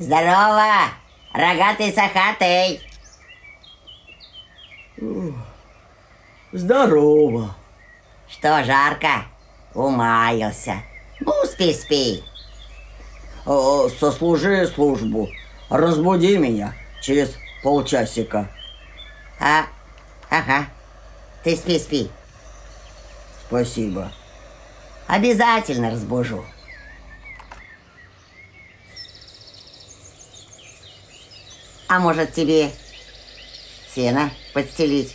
Здорово, рогатый сахатый. Здорово. Что, жарко? Умаялся. Ну, спи, спи. Сослужи службу. Разбуди меня через полчасика. Ага. Ты спи, спи. Спасибо. Обязательно разбужу. А может тебе сено подстелить?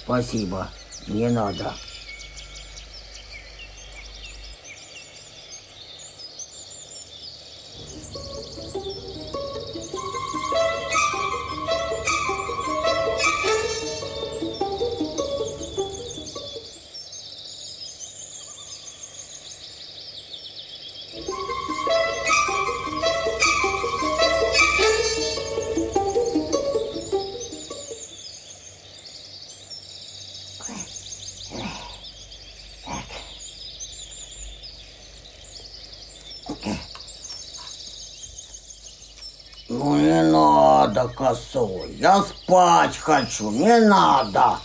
Спасибо. Не надо. Ну не надо, косой. Я спать хочу. Не надо.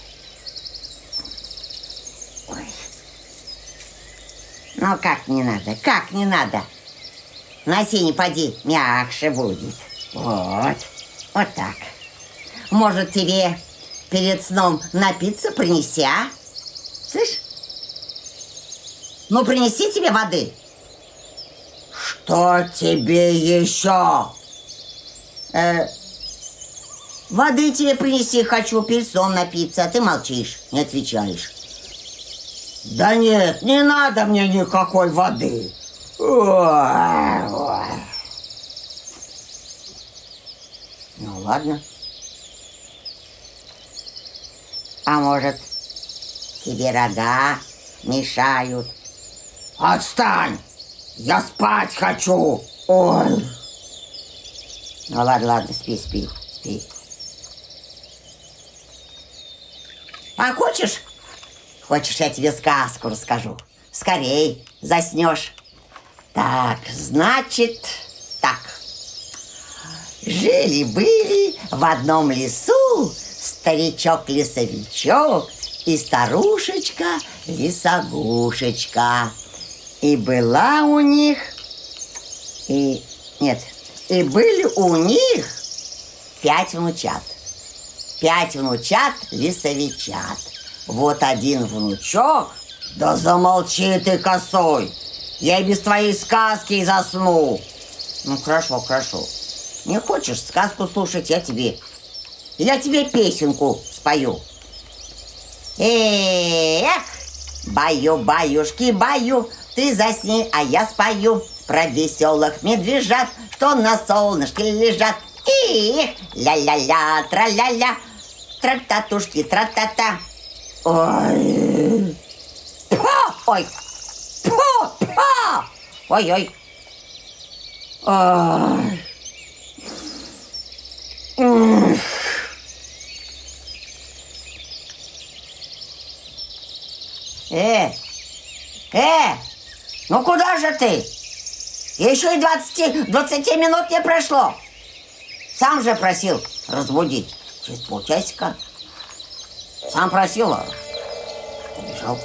Ну как не надо, как не надо? На сене поди, мягче будет. Вот так. Может тебе перед сном напиться принести, а? Слышь? Ну принеси тебе воды. Что тебе еще? Воды тебе принеси, хочу перед сном напиться, а ты молчишь, не отвечаешь. Да нет, не надо мне никакой воды. Ой. Ну ладно. А может, тебе рога мешают? Отстань! Я спать хочу! Ой! Ну ладно, спи. А хочешь, я тебе сказку расскажу? Скорей заснешь. Так, значит, так. Жили-были в одном лесу старичок-лесовичок и старушечка-лесогушечка. И была у них... И были у них 5 внучат. 5 внучат-лесовичат. Вот один внучок... Да замолчи ты, косой! Я и без твоей сказки засну. Ну, хорошо. Не хочешь сказку слушать, я тебе песенку спою. Эх, баю-баюшки, баю, ты засни, а я спою про веселых медвежат, что на солнышке лежат. Эх, ля-ля-ля, тра-ля-ля, тра-татушки, тра-та-та. Ой! Ой! Ой-ой! Ай! Ну куда же ты? Еще и 20 минут не прошло. Сам же просил разбудить через полчасика. Сам просил, а побежал.